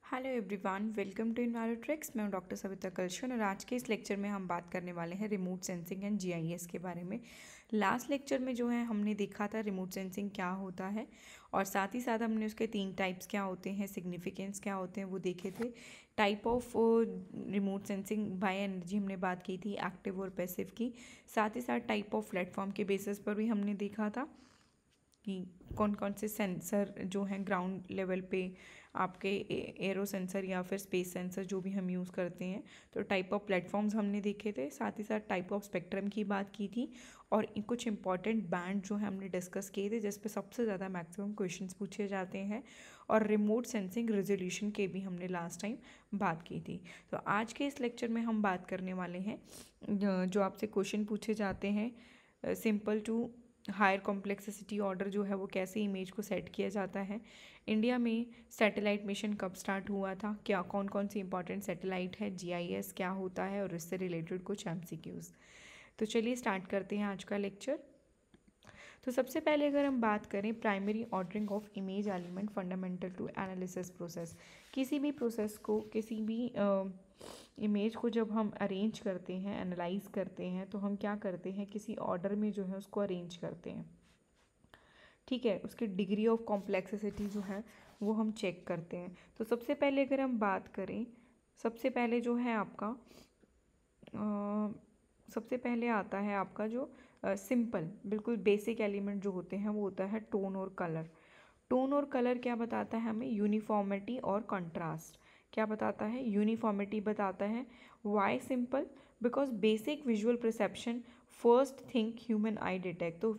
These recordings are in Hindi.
Hello everyone, welcome to Envirotrix. मैं हूं डॉक्टर सविता कलशन और आज के इस लेक्चर में हम बात करने वाले हैं रिमोट सेंसिंग एंड जीआईएस के बारे में। लास्ट लेक्चर में जो है हमने देखा था रिमोट सेंसिंग क्या होता है और साथ ही साथ हमने उसके 3 टाइप्स क्या होते हैं, सिग्निफिकेंस क्या होते हैं वो देखे थे। Type of Remote sensing by energy हमने बात की थी, एक्टिव और पैसिव की। साथ ही साथ टाइप ऑफ प्लेटफॉर्म के बेसिस पर भी हमने देखा था कि कौन कौन से सेंसर जो हैं ग्राउंड लेवल पे आपके एरो सेंसर या फिर स्पेस सेंसर जो भी हम यूज़ करते हैं, तो टाइप ऑफ प्लेटफॉर्म्स हमने देखे थे। साथ ही साथ टाइप ऑफ स्पेक्ट्रम की बात की थी और कुछ इंपॉर्टेंट बैंड जो है हमने डिस्कस किए थे जिस पे सबसे ज़्यादा मैक्सिमम क्वेश्चंस पूछे जाते हैं। और रिमोट सेंसिंग रेजोल्यूशन के भी हमने लास्ट टाइम बात की थी। तो आज के इस लेक्चर में हम बात करने वाले हैं जो आपसे क्वेश्चन पूछे जाते हैं simple to higher complexity order जो है वो कैसे इमेज को सेट किया जाता है। इंडिया में सैटेलाइट मिशन कब स्टार्ट हुआ था, क्या कौन कौन सी इंपॉर्टेंट सैटेलाइट है, जीआईएस क्या होता है और इससे रिलेटेड कुछ एमसीक्यूज। तो चलिए स्टार्ट करते हैं आज का लेक्चर। तो सबसे पहले अगर हम बात करें primary ordering of image element fundamental to analysis process. किसी भी प्रोसेस को, किसी भी इमेज को जब हम अरेंज करते हैं, एनालाइज करते हैं, तो हम क्या करते हैं, किसी ऑर्डर में जो है उसको अरेंज करते हैं। ठीक है, उसकी डिग्री ऑफ कॉम्प्लेक्सिटी जो है वो हम चेक करते हैं। तो सबसे पहले अगर हम बात करें, सबसे पहले जो है आपका सबसे पहले आता है आपका जो सिंपल बिल्कुल बेसिक एलिमेंट जो होते हैं वो होता है टोन और कलर। टोन और कलर क्या बताता है हमें, यूनिफॉर्मिटी और कंट्रास्ट। क्या बताता है, यूनिफॉर्मिटी बताता है। Why simple, because basic visual perception first thing human eye detect. तो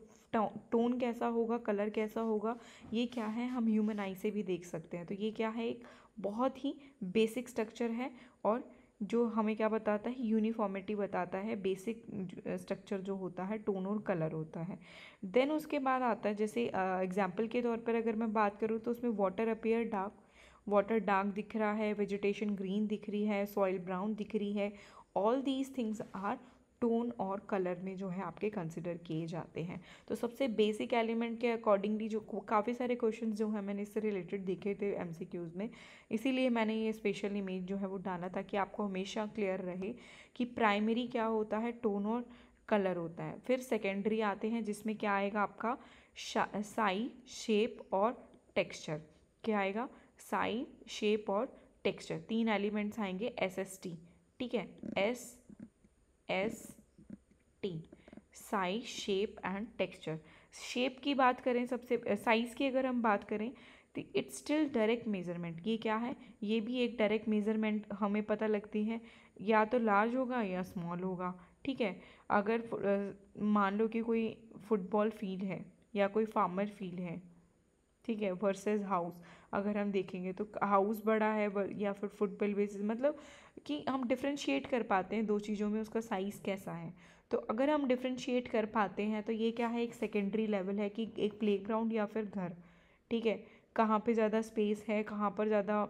टोन कैसा होगा, कलर कैसा होगा, ये क्या है, हम ह्यूमन आई से भी देख सकते हैं। तो ये क्या है, एक बहुत ही बेसिक स्ट्रक्चर है और जो हमें क्या बताता है, यूनिफॉर्मिटी बताता है। बेसिक स्ट्रक्चर जो होता है टोन और कलर होता है। देन उसके बाद आता है, जैसे एग्जाम्पल के तौर पर अगर मैं बात करूँ तो उसमें water appear dark, water dark दिख रहा है, वेजिटेशन ग्रीन दिख रही है, सॉइल ब्राउन दिख रही है। All these things are tone और कलर में जो है आपके कंसिडर किए जाते हैं। तो सबसे बेसिक एलिमेंट के अकॉर्डिंगली जो काफ़ी सारे क्वेश्चंस जो हैं मैंने इससे रिलेटेड देखे थे एमसीक्यूज में, इसीलिए मैंने ये स्पेशल इमेज जो है वो डाला ताकि आपको हमेशा क्लियर रहे कि प्राइमरी क्या होता है, टोन और कलर होता है। फिर सेकेंडरी आते हैं जिसमें क्या आएगा आपका साइज, शेप और टेक्सचर। क्या आएगा, साइज, शेप और टेक्सचर, 3 एलिमेंट्स आएंगे SST। ठीक है, SST, size, shape and texture. Shape की बात करें, सबसे साइज की अगर हम बात करें तो इट्स स्टिल डायरेक्ट मेजरमेंट। ये क्या है, ये भी एक डायरेक्ट मेजरमेंट हमें पता लगती है, या तो लार्ज होगा या स्मॉल होगा। ठीक है, अगर मान लो कि कोई फुटबॉल फील्ड है या कोई फार्मर फील्ड है, ठीक है, वर्सेस हाउस, अगर हम देखेंगे तो हाउस बड़ा है या फिर फुटबॉल बेसिस, मतलब कि हम डिफ्रेंशिएट कर पाते हैं दो चीज़ों में उसका साइज़ कैसा है। तो अगर हम डिफ्रेंशिएट कर पाते हैं तो ये क्या है, एक सेकेंडरी लेवल है कि एक प्लेग्राउंड या फिर घर। ठीक है, कहाँ पे ज़्यादा स्पेस है, कहाँ पर ज़्यादा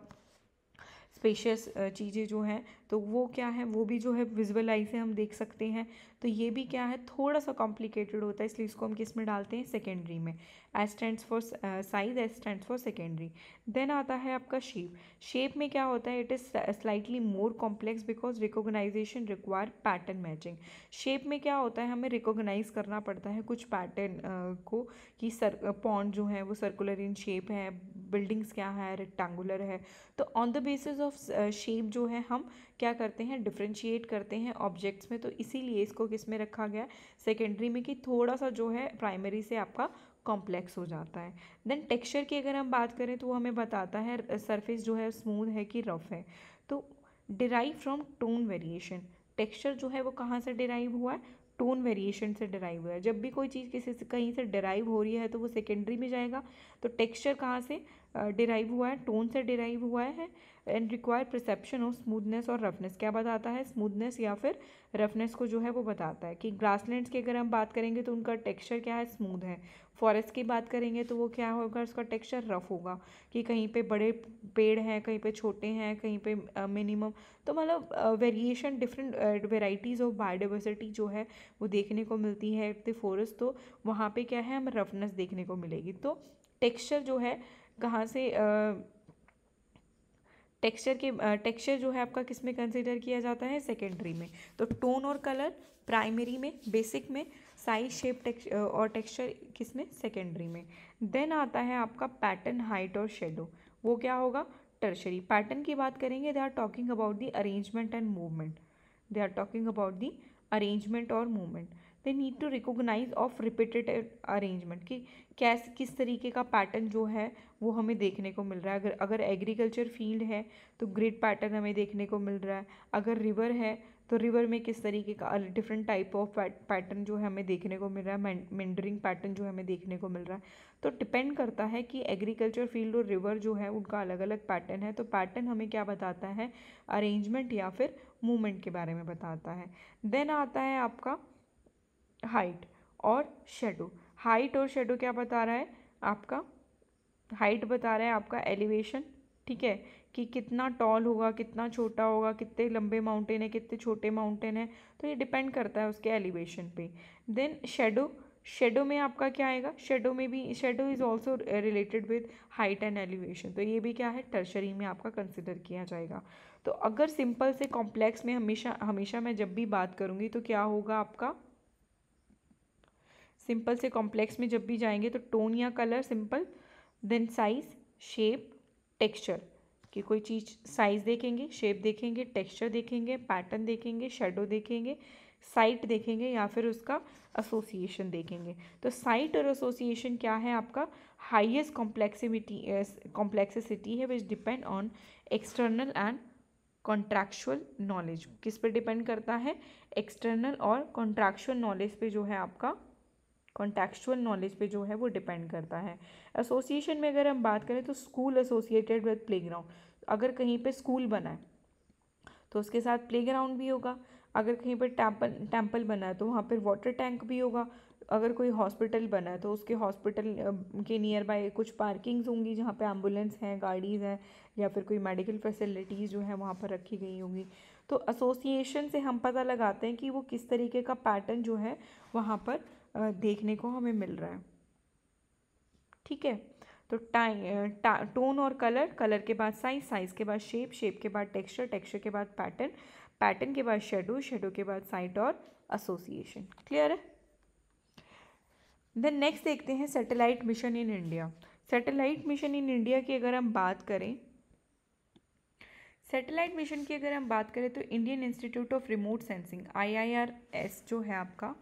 स्पेशियस चीज़ें जो हैं, तो वो क्या है, वो भी जो है विजुअल आई से हम देख सकते हैं। तो ये भी क्या है, थोड़ा सा कॉम्प्लिकेटेड होता है, इसलिए इसको हम किस में डालते हैं, सेकेंडरी में। S stands for size, S stands for secondary. Then आता है आपका शेप। शेप में क्या होता है, it is slightly more complex because recognization require pattern matching. Shape में क्या होता है, हमें रिकॉग्नाइज करना पड़ता है कुछ पैटर्न को, कि पॉन्ड जो है वो सर्कुलर इन शेप है, बिल्डिंग्स क्या है, रेक्टेंगुलर है। तो on the basis of shape जो है हम क्या करते हैं, डिफ्रेंशिएट करते हैं ऑब्जेक्ट्स में। तो इसीलिए इसको किस में रखा गया, सेकेंडरी में, कि थोड़ा सा जो है प्राइमरी से आपका कॉम्प्लेक्स हो जाता है। देन टेक्सचर की अगर हम बात करें तो वो हमें बताता है सरफेस जो है स्मूथ है कि रफ है। तो derive from tone variation, texture जो है वो कहाँ से डिराइव हुआ है, टोन वेरिएशन से डिराइव हुआ है। जब भी कोई चीज़ किसी से कहीं से डिराइव हो रही है तो वो सेकेंडरी में जाएगा। तो टेक्सचर कहाँ से डिराइव हुआ है, टोन से डिराइव हुआ है। And require perception of smoothness और रफनेस, क्या बताता है, स्मूथनेस या फिर रफनेस को जो है वो बताता है। कि ग्रासलैंड्स की अगर हम बात करेंगे तो उनका टेक्सचर क्या है, स्मूथ है। फॉरेस्ट की बात करेंगे तो वो क्या होगा, उसका टेक्सचर रफ होगा, कि कहीं पे बड़े पेड़ हैं, कहीं पे छोटे हैं, कहीं पे मिनिमम। तो मतलब variation, different varieties of biodiversity जो है वो देखने को मिलती है एट द फॉरेस्ट। तो वहाँ पे क्या है, हमें रफनेस देखने को मिलेगी। तो टेक्सचर जो है कहाँ से टेक्सचर जो है आपका किस में कंसिडर किया जाता है, सेकेंडरी में। तो टोन और कलर प्राइमरी में, बेसिक में, साइज शेप और टेक्सचर किस में, सेकेंडरी में। देन आता है आपका पैटर्न, हाइट और शेडो, वो क्या होगा, टर्शरी। पैटर्न की बात करेंगे, they are talking about the arrangement and movement, they are talking about the arrangement और movement. They need to recognize of repeated arrangement, कि कैस किस तरीके का पैटर्न जो है वो हमें देखने को मिल रहा है। अगर एग्रीकल्चर फील्ड है तो ग्रिड पैटर्न हमें देखने को मिल रहा है। अगर रिवर है तो रिवर में किस तरीके का डिफरेंट टाइप ऑफ पैटर्न जो है हमें देखने को मिल रहा है, मेंडरिंग पैटर्न जो हमें देखने को मिल रहा है। तो डिपेंड करता है कि एग्रीकल्चर फील्ड और रिवर जो है उनका अलग अलग पैटर्न है। तो पैटर्न हमें क्या बताता है, अरेंजमेंट या फिर मूवमेंट के बारे में बताता है। देन आता है आपका हाइट और शेडो। हाइट और शेडो क्या बता रहा है आपका, हाइट बता रहा है आपका एलिवेशन, ठीक है, कि कितना टॉल होगा, कितना छोटा होगा, कितने लंबे माउंटेन है, कितने छोटे माउंटेन है, तो ये डिपेंड करता है उसके एलिवेशन पे। देन शेडो, शेडो में आपका क्या आएगा, शेडो में भी, shadow is also related with height and elevation, तो ये भी क्या है, टर्शरी में आपका कंसिडर किया जाएगा। तो अगर सिंपल से कॉम्प्लेक्स में हमेशा मैं जब भी बात करूँगी तो क्या होगा आपका, सिंपल से कॉम्प्लेक्स में जब भी जाएंगे तो टोन या colour simple, then size, shape, texture, कि कोई चीज़ साइज देखेंगे, शेप देखेंगे, टेक्सचर देखेंगे, पैटर्न देखेंगे, शेडो देखेंगे, साइट देखेंगे या फिर उसका एसोसिएशन देखेंगे। तो साइट और एसोसिएशन क्या है आपका, हाईएस्ट कॉम्प्लेक्सिसिटी है विच depend on external and contractual knowledge. किस पे डिपेंड करता है, एक्सटर्नल और कॉन्ट्रैक्चुअल नॉलेज पे जो है आपका, कॉन्टेक्चुअल नॉलेज पे जो है वो डिपेंड करता है। एसोसिएशन में अगर हम बात करें तो स्कूल एसोसिएटेड विद प्लेग्राउंड, अगर कहीं पे स्कूल बना है तो उसके साथ प्लेग्राउंड भी होगा। अगर कहीं पर टेम्पल बना है तो वहाँ पर वाटर टैंक भी होगा। अगर कोई हॉस्पिटल बना है तो उसके हॉस्पिटल के नियर बाय कुछ पार्किंग्स होंगी जहाँ पे एम्बुलेंस हैं, गाड़ीज़ हैं, या फिर कोई मेडिकल फैसिलिटीज़ जो है वहाँ पर रखी गई होंगी। तो एसोसिएशन से हम पता लगाते हैं कि वो किस तरीके का पैटर्न जो है वहाँ पर देखने को हमें मिल रहा है, ठीक है। तो टोन और कलर, कलर के बाद साइज, साइज के बाद शेप, शेप के बाद टेक्सचर, टेक्सचर के बाद पैटर्न, पैटर्न के बाद शेडो, शेडो के बाद साइट और एसोसिएशन। क्लियर है। देन नेक्स्ट देखते हैं satellite mission in India. Satellite mission in India की अगर हम बात करें, सैटेलाइट मिशन की अगर हम बात करें तो Indian Institute of Remote Sensing, IIRS जो है आपका,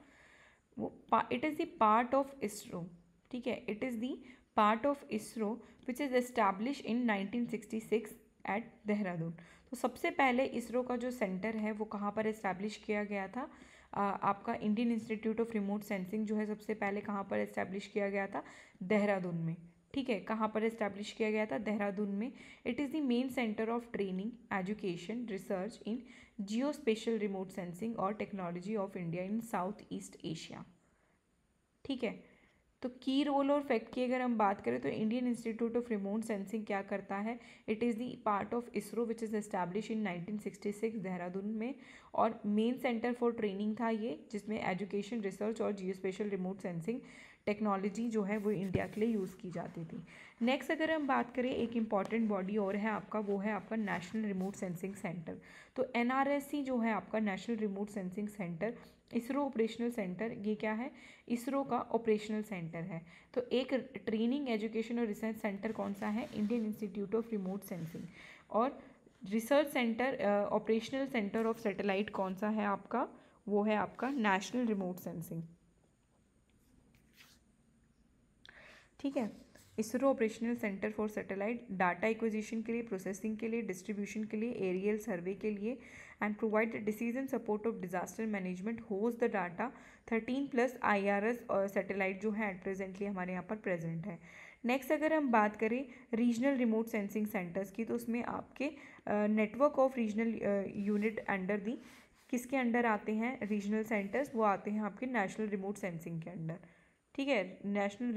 वो it is the part of ISRO, ठीक है, it is the part of ISRO which is establish in 1966 at Dehradun. तो सबसे पहले इसरो का जो सेंटर है वो कहाँ पर एस्टैब्लिश किया गया था, आपका Indian Institute of Remote sensing जो है सबसे पहले कहाँ पर एस्टैब्लिश किया गया था, देहरादून में, ठीक है। कहाँ पर एस्टैब्लिश किया गया था, देहरादून में। It is the main centre of training, education, research in Jio special remote sensing और technology of India in South East Asia, ठीक है। तो की रोल और फैक्ट की अगर हम बात करें तो Indian Institute of Remote sensing क्या करता है, it is the part of ISRO which is establish in 1966 Dehradun में, और मेन सेंटर फॉर ट्रेनिंग था ये, जिसमें एजुकेशन, रिसर्च और जियो स्पेशल रिमोट सेंसिंग टेक्नोलॉजी जो है वो इंडिया के लिए यूज़ की जाती थी। नेक्स्ट अगर हम बात करें, एक इंपॉर्टेंट बॉडी और है आपका, वो है आपका नेशनल रिमोट सेंसिंग सेंटर। तो NRSC जो है आपका, national remote sensing centre, ISRO operational centre, ये क्या है, इसरो का ऑपरेशनल सेंटर है। तो एक ट्रेनिंग, एजुकेशन और रिसर्च सेंटर कौन सा है, Indian Institute of Remote sensing. और research centre, operational centre of satellite कौन सा है आपका, वो है आपका नेशनल रिमोट सेंसिंग, ठीक है। ISRO operational centre for satellite, data acquisition के लिए, प्रोसेसिंग के लिए, डिस्ट्रीब्यूशन के लिए, एरियल सर्वे के लिए, and provide decision support of disaster management, host the data. 13+ IRS और सैटेलाइट जो है एट प्रेजेंटली हमारे यहाँ पर प्रेजेंट है। नेक्स्ट अगर हम बात करें रीजनल रिमोट सेंसिंग सेंटर्स की, तो उसमें आपके network of regional unit under the, किसके अंडर आते हैं रीजनल सेंटर्स, वो आते हैं आपके नेशनल रिमोट सेंसिंग के अंडर, ठीक है। नेशनल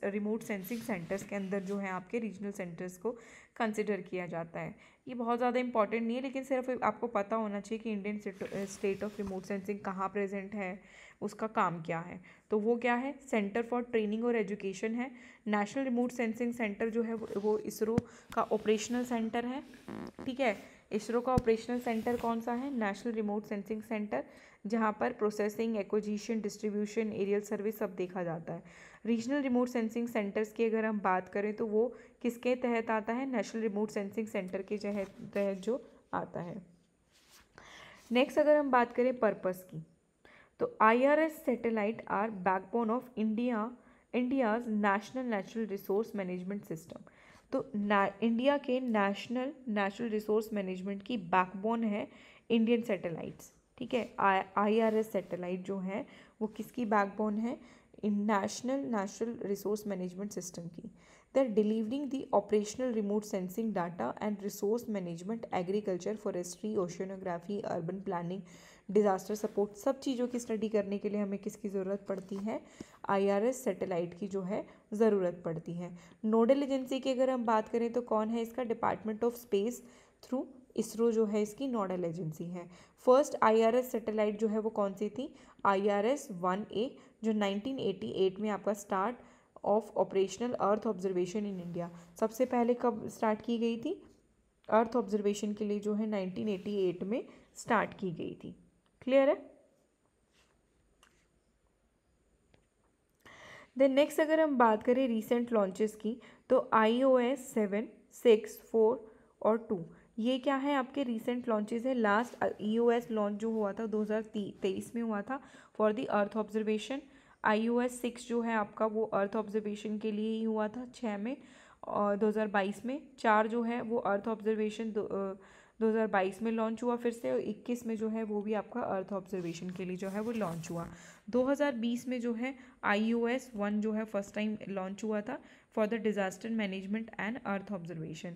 रिमोट सेंसिंग सेंटर्स के अंदर जो है आपके रीजनल सेंटर्स को कंसिडर किया जाता है। ये बहुत ज़्यादा इंपॉर्टेंट नहीं है, लेकिन सिर्फ आपको पता होना चाहिए कि Indian state of Remote sensing कहाँ प्रेजेंट है, उसका काम क्या है, तो वो क्या है, सेंटर फॉर ट्रेनिंग और एजुकेशन है। नेशनल रिमोट सेंसिंग सेंटर जो है वो इसरो का ऑपरेशनल सेंटर है। ठीक है, इसरो का ऑपरेशनल सेंटर कौन सा है, नेशनल रिमोट सेंसिंग सेंटर, जहाँ पर processing, acquisition, distribution, aerial service सब देखा जाता है। रीजनल रिमोट सेंसिंग सेंटर्स की अगर हम बात करें तो वो किसके तहत आता है, नेशनल रिमोट सेंसिंग सेंटर के तहत जो आता है। नेक्स्ट अगर हम बात करें पर्पस की, तो IRS satellite are backbone of India's national natural resource management system. तो इंडिया के नेशनल रिसोर्स मैनेजमेंट की बैकबोन है इंडियन सैटेलाइट्स। ठीक है, IRS सैटेलाइट जो है वो किसकी बैकबोन है, नेशनल रिसोर्स मैनेजमेंट सिस्टम की। They're delivering the operational remote sensing data and resource management, agriculture, forestry, oceanography, urban planning, disaster support, सब चीज़ों की स्टडी करने के लिए हमें किसकी ज़रूरत पड़ती है, IRS सैटेलाइट की जो है ज़रूरत पड़ती है। नोडल एजेंसी की अगर हम बात करें तो कौन है इसका, department of space through ISRO जो है इसकी नोडल एजेंसी है। फर्स्ट IRS सैटेलाइट जो है वो कौन सी थी, IRS-1A, जो 1988 में आपका start of operational earth observation in India. सबसे पहले कब स्टार्ट की गई थी, अर्थ ऑब्जर्वेशन के लिए जो है 1988 में स्टार्ट की गई थी। क्लियर है। देन नेक्स्ट अगर हम बात करें रीसेंट लॉन्चेस की, तो iOS 7, 6, 4 और 2 ये क्या है आपके रीसेंट लॉन्चेस है। लास्ट iOS लॉन्च जो हुआ था 2023 में हुआ था for the earth observation. iOS 6 जो है आपका वो अर्थ ऑब्जर्वेशन के लिए ही हुआ था 6 में और 2022 में। 4 जो है वो अर्थ ऑब्जर्वेशन 2022 में लॉन्च हुआ फिर से, और 21 में जो है वो भी आपका अर्थ ऑब्जर्वेशन के लिए जो है वो लॉन्च हुआ। 2020 में जो है iOS 1 जो है फर्स्ट टाइम लॉन्च हुआ था for the disaster management and earth observation.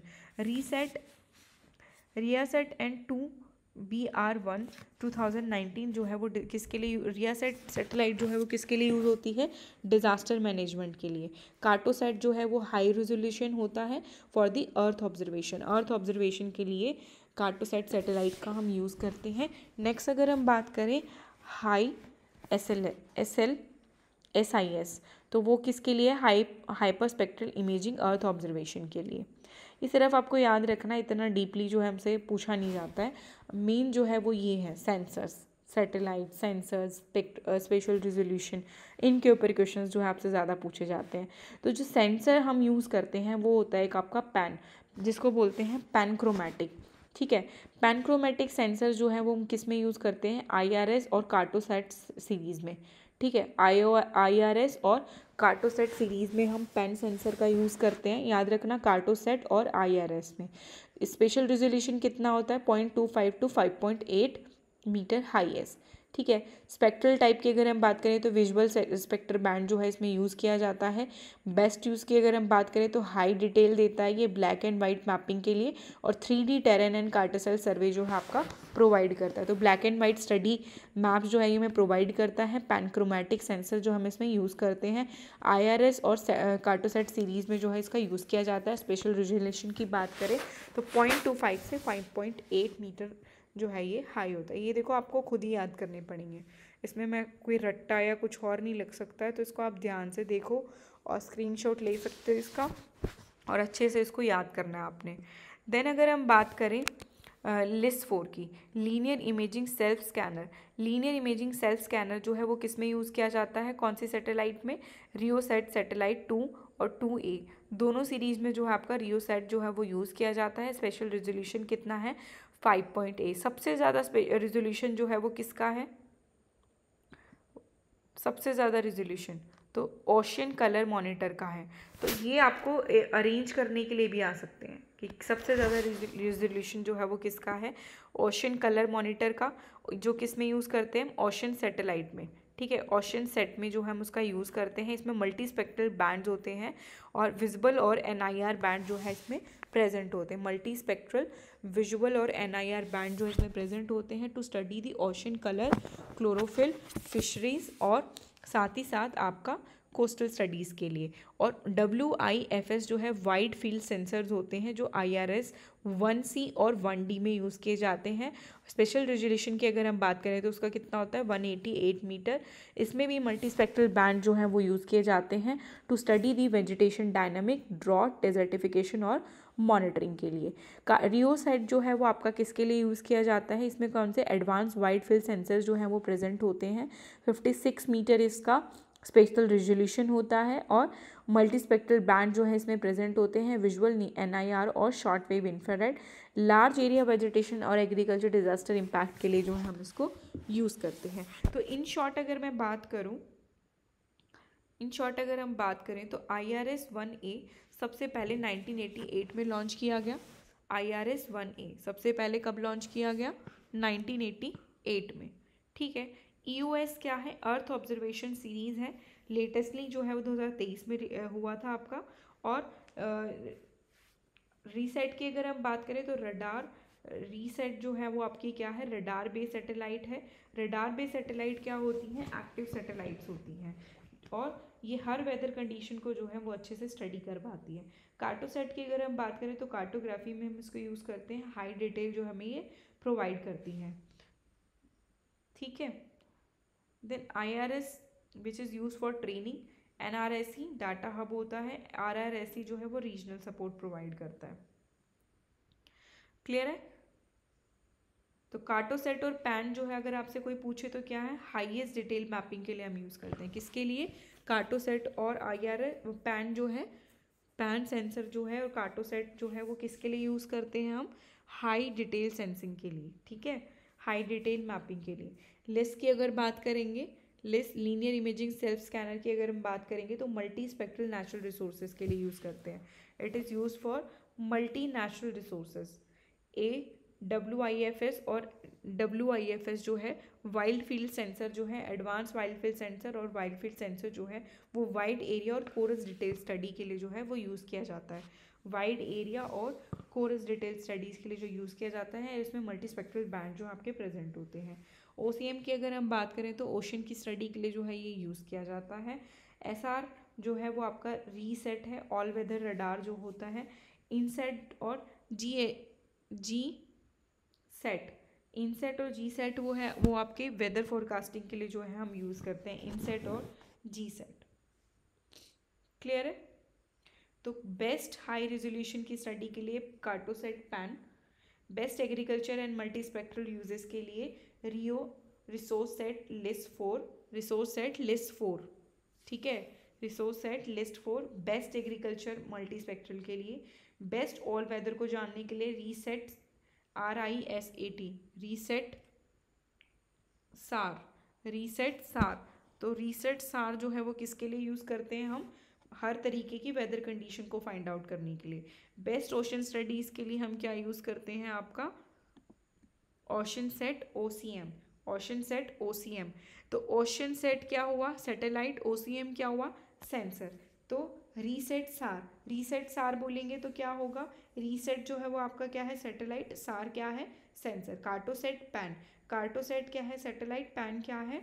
RISAT and 2BR1 2019 जो है वो किसके लिए, रियासेट सैटेलाइट जो है वो किसके लिए यूज़ होती है, डिज़ास्टर मैनेजमेंट के लिए। कार्टोसैट जो है वो हाई रेजोल्यूशन होता है फॉर द अर्थ ऑब्जर्वेशन के लिए कार्टोसैट सैटेलाइट का हम यूज़ करते हैं। नेक्स्ट अगर हम बात करें हाई SIS, तो वो किसके लिए, hyper spectral imaging earth observation के लिए। ये सिर्फ आपको याद रखना, इतना डीपली जो है हमसे पूछा नहीं जाता है। मेन जो है वो ये है sensors, satellite sensors, special resolution, इनके ऊपर क्वेश्चंस जो है आपसे ज़्यादा पूछे जाते हैं। तो जो सेंसर हम यूज़ करते हैं वो होता है एक आपका पैन, जिसको बोलते हैं पैनक्रोमैटिक। ठीक है, पैनक्रोमैटिक सेंसर जो है वो हम किस में यूज़ करते हैं, IRS और कार्टोसैट सीरीज़ में। ठीक है, IRS और कार्टोसैट सीरीज़ में हम पैन सेंसर का यूज़ करते हैं, याद रखना, कार्टोसैट और IRS में। स्पेशल रिजोल्यूशन कितना होता है, 0.25 to 5.8 मीटर हाईएस्ट। ठीक है, स्पेक्ट्रल टाइप की अगर हम बात करें तो विजुअल स्पेक्टर बैंड जो है इसमें यूज़ किया जाता है। बेस्ट यूज़ की अगर हम बात करें तो हाई डिटेल देता है ये ब्लैक एंड वाइट मैपिंग के लिए, और 3D टेरेन एंड कार्टोसेल सर्वे जो है आपका प्रोवाइड करता है। तो black and white study maps जो है ये हमें प्रोवाइड करता है। पैनक्रोमैटिक सेंसर जो हम इसमें यूज़ करते हैं, IRS और कार्टोसेट सीरीज़ में जो है इसका यूज़ किया जाता है। स्पेशल रिजोल्यूशन की बात करें तो 0.25 से 5.8 मीटर जो है ये हाई होता है। ये देखो आपको खुद ही याद करने पड़ेंगे, इसमें मैं कोई रट्टा या कुछ और नहीं लग सकता है, तो इसको आप ध्यान से देखो और स्क्रीनशॉट ले सकते हो इसका, और अच्छे से इसको याद करना है आपने। देन अगर हम बात करें लिस्ट 4 की, linear imaging self scanner. Linear imaging self scanner जो है वो किस में यूज़ किया जाता है, कौन सी सैटेलाइट में, रियोसैट सैटेलाइट 2 और 2A दोनों सीरीज़ में जो है आपका रियोसैट जो है वो यूज़ किया जाता है। स्पेशल रिजोल्यूशन कितना है, 5.8। सबसे ज़्यादा रिजोल्यूशन जो है वो किसका है, सबसे ज़्यादा रिजोल्यूशन तो ओशियन कलर मॉनिटर का है। तो ये आपको अरेंज करने के लिए भी आ सकते हैं कि सबसे ज़्यादा रिजोल्यूशन जो है वो किसका है, ओशियन कलर मॉनिटर का, जो किस में यूज़ करते हैं, ओशियन सैटेलाइट में। ठीक है, ओशियन सेट में जो हम उसका यूज़ करते हैं। इसमें मल्टी स्पेक्ट्रल बैंड्स होते हैं और विजिबल और NIR बैंड जो है इसमें प्रेजेंट होते हैं। मल्टी स्पेक्ट्रल, विजुअल और NIR बैंड जो इसमें प्रेजेंट होते हैं to study the ocean colour, chlorophyll, fisheries और साथ ही साथ आपका कोस्टल स्टडीज़ के लिए। और WIFS जो है वाइड फील्ड सेंसर्स होते हैं जो IRS 1C और 1D में यूज़ किए जाते हैं। स्पेशल रेजोल्यूशन की अगर हम बात करें तो उसका कितना होता है 188 मीटर। इसमें भी मल्टी स्पेक्ट्रल बैंड जो हैं वो यूज़ किए जाते हैं to study the vegetation dynamic, drought, desertification और मॉनिटरिंग के लिए। रियो सेट जो है वो आपका किसके लिए यूज़ किया जाता है, इसमें कौन से एडवांस वाइड फील्ड सेंसर्स जो हैं वो प्रेजेंट होते हैं। 56 मीटर इसका स्पेशल रेजोल्यूशन होता है और मल्टी स्पेक्ट्रल बैंड जो है इसमें प्रेजेंट होते हैं, विजुअल NIR और short wave infrared. Large area vegetation और एग्रीकल्चर डिजास्टर इम्पैक्ट के लिए जो है हम इसको यूज़ करते हैं। तो इन शॉर्ट अगर मैं बात करूँ, इन शॉर्ट अगर हम बात करें तो IRS 1A सबसे पहले 1988 में लॉन्च किया गया। IRS 1A सबसे पहले कब लॉन्च किया गया 1988 में, ठीक है। EOS क्या है, अर्थ ऑब्जर्वेशन सीरीज़ है, लेटेस्टली जो है वो 2023 में हुआ था आपका। और रीसेट की अगर हम बात करें तो रडार रीसेट जो है वो आपकी क्या है, रडार बेस्ड सैटेलाइट है। रडार बेस्ड सैटेलाइट क्या होती हैं, एक्टिव सैटेलाइट्स होती हैं और ये हर वेदर कंडीशन को जो है वो अच्छे से स्टडी कर पाती है। कार्टोसेट की अगर हम बात करें तो कार्टोग्राफी में हम इसको यूज़ करते हैं, हाई डिटेल जो हमें ये प्रोवाइड करती है, ठीक है। Then IRS which is use for training, NRSE data hub होता है, RRSE जो है वो रीजनल सपोर्ट प्रोवाइड करता है। क्लियर है। तो कार्टोसेट और पैन जो है अगर आपसे कोई पूछे तो क्या है, हाईएस्ट डिटेल मैपिंग के लिए हम यूज़ करते हैं। किसके लिए, कार्टोसेट और पैन जो है, पैन सेंसर जो है और कार्टोसेट जो है वो किसके लिए यूज़ करते हैं हम, हाई डिटेल सेंसिंग के लिए, ठीक है, हाई डिटेल मैपिंग के लिए। लिस्ट की अगर बात करेंगे, list linear imaging self scanner की अगर हम बात करेंगे तो मल्टी स्पेक्ट्रल नेचुरल रिसोर्सेज के लिए यूज़ करते हैं। It is use for multi natural resources. WIFS और WIFS जो है वाइल्ड फील्ड सेंसर जो है, एडवांस वाइल्ड फील्ड सेंसर और वाइल्ड फील्ड सेंसर जो है वो वाइड एरिया और कोरस डिटेल स्टडी के लिए जो है वो यूज़ किया जाता है। वाइड एरिया और कोरस डिटेल स्टडीज़ के लिए जो यूज़ किया जाता है, इसमें मल्टी स्पेक्ट्रल बैंड जो आपके प्रेजेंट होते हैं। OCM की अगर हम बात करें तो ओशन की स्टडी के लिए जो है ये यूज़ किया जाता है। SR जो है वो आपका रीसेट है, ऑल वेदर रडार जो होता है। इनसेट और जी सेट, इनसेट और जी सेट वो है वो आपके वेदर फोरकास्टिंग के लिए जो है हम यूज़ करते हैं, इनसेट और जी सेट। क्लियर है। तो बेस्ट हाई रेजोल्यूशन की स्टडी के लिए Cartosat pan, best agriculture and multispectral uses के लिए रियो resource set list 4, resource set list 4, ठीक है, resource set list 4। Best agriculture multispectral के लिए, बेस्ट ऑल वेदर को जानने के लिए RISAT RISAT, RISAT SAR, RISAT SAR. तो रीसेट सार जो है वो किसके लिए यूज़ करते हैं हम, हर तरीके की वेदर कंडीशन को फाइंड आउट करने के लिए। बेस्ट ओशन स्टडीज़ के लिए हम क्या यूज़ करते हैं आपका, ocean set OCM, ocean set OCM। तो ओशन सेट क्या हुआ, सैटेलाइट, OCM क्या हुआ, सेंसर। तो रीसेट सार बोलेंगे तो क्या होगा, रीसेट जो है वो आपका क्या है, सैटेलाइट, सार क्या है, सेंसर। कार्टोसेट पैन, कार्टोसेट क्या है, सैटेलाइट, पैन क्या है,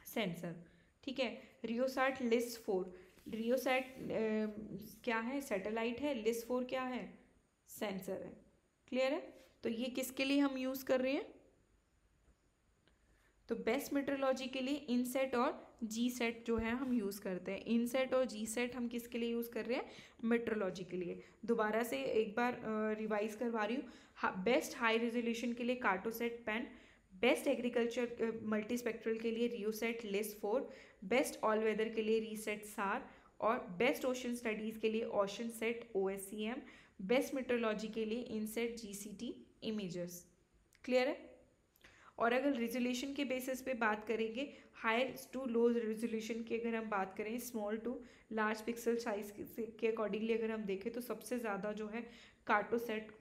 सेंसर, ठीक है। रियोसैट लिस्ट 4, रियोसैट क्या है, सैटेलाइट है, लिस्ट 4 क्या है, सेंसर है। क्लियर है। तो ये किसके लिए हम यूज़ कर रहे हैं, तो बेस्ट मेट्रोलॉजी के लिए इनसेट और जी सेट जो है हम यूज़ करते हैं। इनसेट और जी सेट हम किसके लिए यूज़ कर रहे हैं, मेट्रोलॉजी के लिए। दोबारा से एक बार रिवाइज करवा रही हूँ, बेस्ट हाई रेजोल्यूशन के लिए Cartosat pan, best agriculture multispectral के लिए रियोसेट लिस्ट 4, बेस्ट ऑल वेदर के लिए रीसेट सार और बेस्ट ओशन स्टडीज़ के लिए ocean set OSCM, best metrology के लिए इनसेट GCT इमेजेस। क्लियर है। और अगर रेजोल्यूशन के बेसिस पे बात करेंगे, हाई टू लो रेजोल्यूशन की अगर हम बात करें, small to large pixel size के अकॉर्डिंगली अगर हम देखें तो सबसे ज़्यादा जो है कार्टोसेट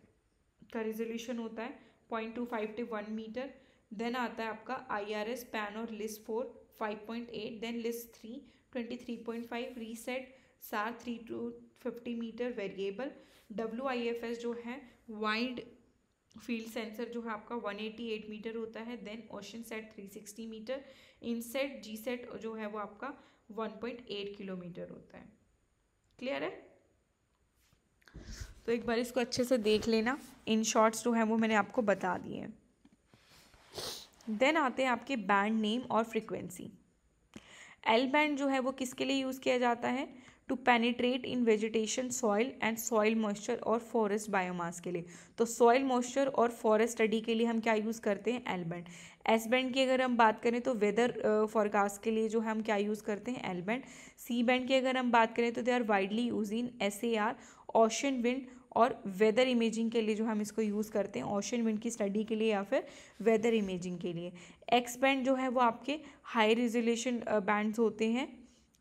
का रेजोल्यूशन होता है 0.25 to 1 मीटर। देन आता है आपका IRS पैन और लिस्ट 4 5.8, देन लिस्ट 3 23.5, रीसेट सार 3 to 50 मीटर वेरिएबल। WIFS जो है वाइड फील्ड सेंसर जो है आपका 188 मीटर होता है, then ocean set 360 metre, INSAT G set जो है वो आपका 1.8 किलोमीटर होता है। क्लियर है? तो एक बार इसको अच्छे से देख लेना, इन शॉर्ट्स जो है वो मैंने आपको बता दिए हैं। देन आते हैं आपके बैंड नेम और फ्रीक्वेंसी। एल बैंड जो है वो किसके लिए यूज़ किया जाता है? To penetrate in vegetation, soil and soil moisture और फॉरेस्ट बायोमास के लिए। तो सॉइल मॉइस्चर और फॉरेस्ट स्टडी के लिए हम क्या यूज़ करते हैं? L band. एस बैंड की अगर हम बात करें तो वेदर फॉरकास्ट के लिए जो हम क्या यूज़ करते हैं? L band. सी बैंड की अगर हम बात करें तो they are widely use in SAR, ocean wind और वेदर इमेजिंग के लिए जो हम इसको यूज़ करते हैं, ओशन विंड की स्टडी के लिए या फिर वेदर इमेजिंग के लिए। एक्स बैंड जो है वो आपके हाई रेजोल्यूशन बैंड्स होते हैं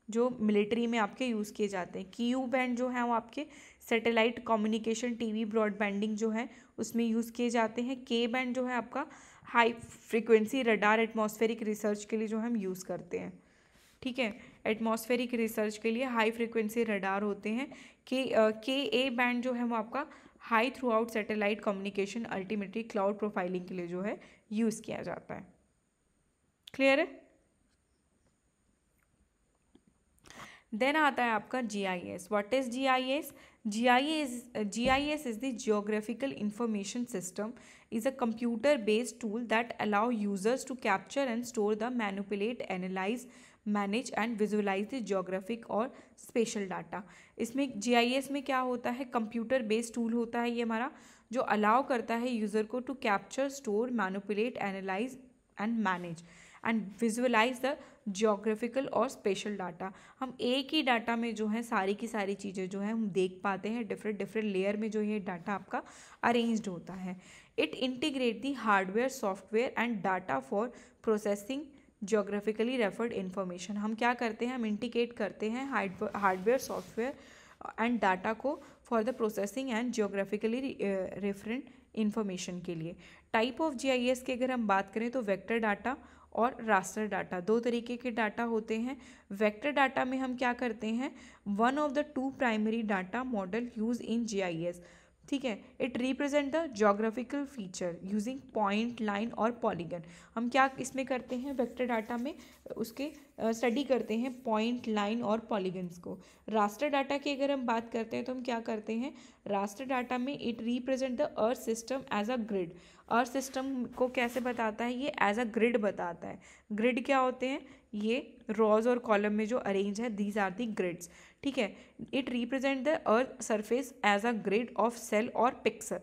जो मिलिट्री में आपके यूज़ किए जाते हैं। क्यू बैंड जो है वो आपके सैटेलाइट कम्युनिकेशन, टीवी ब्रॉडबैंडिंग जो है उसमें यूज़ किए जाते हैं। के बैंड जो है आपका high frequency radar atmospheric research के लिए जो हम यूज़ करते हैं। ठीक है, एटमॉस्फेरिक रिसर्च के लिए हाई फ्रिक्वेंसी रडार होते हैं। के ए बैंड जो है वो आपका high through out satellite communication, ultimately cloud profiling के लिए जो है यूज़ किया जाता है। क्लियर है? देन आता है आपका GIS। What is GIS? GIS is the Geographical Information System, is a computer-based tool that allow users to capture and store the manipulate, analyze, manage and visualise the geographic और स्पेशल डाटा। इसमें GIS में क्या होता है? कंप्यूटर बेस्ड टूल होता है ये हमारा, जो अलाउ करता है यूज़र को to capture, store, manipulate, analyse and manage and visualise the geographical और स्पेशल डाटा। हम एक ही डाटा में जो है सारी की सारी चीज़ें जो है हम देख पाते हैं, डिफरेंट डिफरेंट लेयर में जो ये डाटा आपका अरेंज्ड होता है। It integrate the hardware, software and data for processing geographically referred information. हम क्या करते हैं? हम इंटीग्रेट करते हैं हार्डवेयर, सॉफ्टवेयर एंड डाटा को for the processing and geographically referent information के लिए। टाइप ऑफ GIS की अगर हम बात करें तो वेक्टर डाटा और रास्टर डाटा, दो तरीके के डाटा होते हैं। वेक्टर डाटा में हम क्या करते हैं? One of the two primary data model use in GIS। ठीक है, it represent the geographical feature using point, line और पॉलीगन। हम क्या इसमें करते हैं? वेक्टर डाटा में उसके स्टडी करते हैं पॉइंट, लाइन और पॉलीगन्स को। रास्टर डाटा की अगर हम बात करते हैं तो हम क्या करते हैं? रास्टर डाटा में it represent the earth system as a grid. Earth system को कैसे बताता है? ये एज अ ग्रिड बताता है। ग्रिड क्या होते हैं? ये रॉज और कॉलम में जो अरेंज है, दीज आर दी ग्रिड्स। ठीक है, it represent the earth surface as a grid of cell और pixel,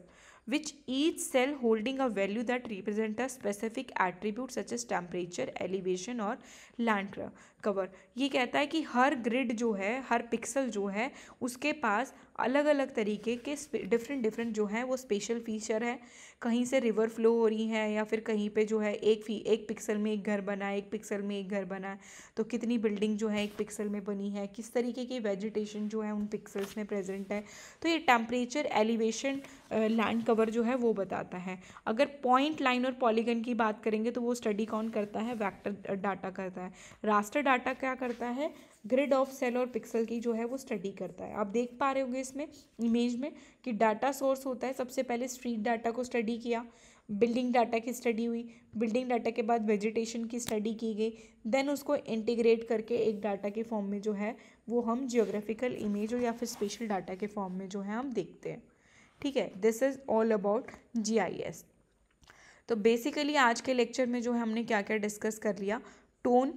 which each cell holding a value that represent a specific attribute such as temperature, elevation और land cover। ये कहता है कि हर ग्रिड जो है, हर पिक्सल जो है, उसके पास अलग अलग तरीके के डिफरेंट डिफरेंट जो है वो स्पेशल फीचर है। कहीं से रिवर फ्लो हो रही है या फिर कहीं पे जो है एक पिक्सल में एक घर बना है, एक पिक्सल में एक घर बना है, तो कितनी बिल्डिंग जो है एक पिक्सल में बनी है, किस तरीके की वेजिटेशन जो है उन पिक्सल्स में प्रेजेंट है। तो ये टेम्परेचर, एलिवेशन, लैंड कवर जो है वो बताता है। अगर पॉइंट, लाइन और पॉलीगन की बात करेंगे तो वो स्टडी कौन करता है? वेक्टर डाटा करता है। रास्टर डाटा क्या करता है? ग्रिड ऑफ सेल और पिक्सल की जो है वो स्टडी करता है। आप देख पा रहे होंगे इसमें इमेज में कि डाटा सोर्स होता है। सबसे पहले स्ट्रीट डाटा को स्टडी किया, बिल्डिंग डाटा की स्टडी हुई, बिल्डिंग डाटा के बाद वेजिटेशन की स्टडी की गई, देन उसको इंटीग्रेट करके एक डाटा के फॉर्म में जो है वो हम जियोग्राफिकल इमेज या फिर स्पेशल डाटा के फॉर्म में जो है हम देखते हैं। ठीक है, this is all about GIS। तो बेसिकली आज के लेक्चर में जो है हमने क्या क्या डिस्कस कर लिया? टोन,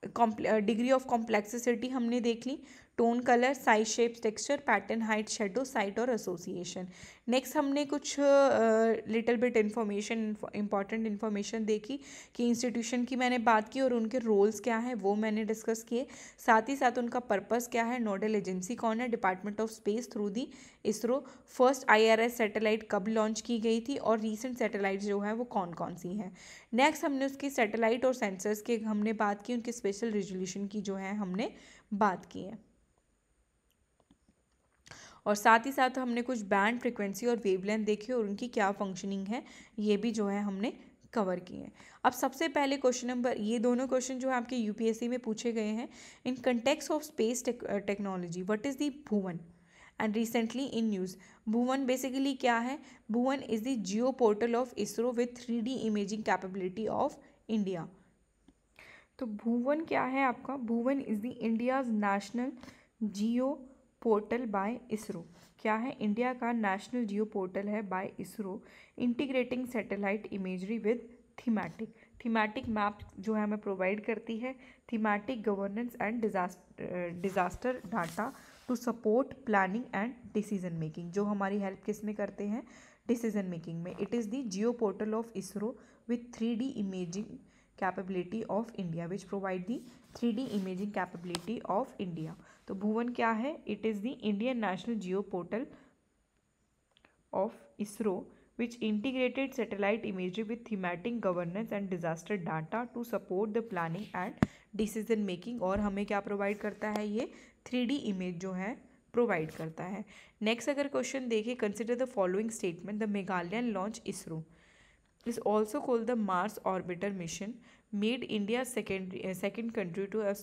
डिग्री ऑफ कॉम्प्लेक्सिसिटी हमने देख ली, tone, colour, size, shape, texture, pattern, height, shadow, site और एसोसिएशन। नेक्स्ट हमने कुछ लिटिल बिट इंपॉर्टेंट इन्फॉर्मेशन देखी कि इंस्टीट्यूशन की मैंने बात की और उनके रोल्स क्या हैं वो मैंने डिस्कस किए। साथ ही साथ उनका पर्पस क्या है, नोडल एजेंसी कौन है, department of space through the ISRO, first IRS satellite कब लॉन्च की गई थी और रीसेंट सैटेलाइट जो है वो कौन कौन सी हैं। नेक्स्ट हमने उसकी सैटेलाइट और सेंसर्स की हमने बात की, उनके स्पेशल रेजोल्यूशन की जो है हमने बात की है। और साथ ही साथ हमने कुछ बैंड, फ्रिक्वेंसी और वेवलेंथ देखी और उनकी क्या फंक्शनिंग है ये भी जो है हमने कवर किए हैं। अब सबसे पहले क्वेश्चन नंबर, ये दोनों क्वेश्चन जो है आपके UPSC में पूछे गए हैं। In context of space technology what is the Bhuvan and recently in news. Bhuvan basically क्या है? Bhuvan is the geo portal of ISRO with 3D imaging capability of India. तो भुवन क्या है आपका? Bhuvan is the India's national geo portal by ISRO. क्या है? इंडिया का नेशनल जियो पोर्टल है by ISRO, integrating satellite imagery with thematic map जो है हमें प्रोवाइड करती है, thematic governance and disaster data to support planning and decision making. जो हमारी हेल्प किस में करते हैं? डिसीजन मेकिंग में। It is the geo portal of ISRO with 3D imaging capability of India which provide the 3D imaging capability of India. तो भुवन क्या है? It is the Indian national geo portal of ISRO which integrated satellite imagery with thematic governance and disaster data to support the planning and decision making। और हमें क्या प्रोवाइड करता है? ये 3D इमेज जो है प्रोवाइड करता है। नेक्स्ट अगर क्वेश्चन देखिए, consider the following statement. The Meghalayan launch ISRO is also called the Mars Orbiter mission, made India second country to have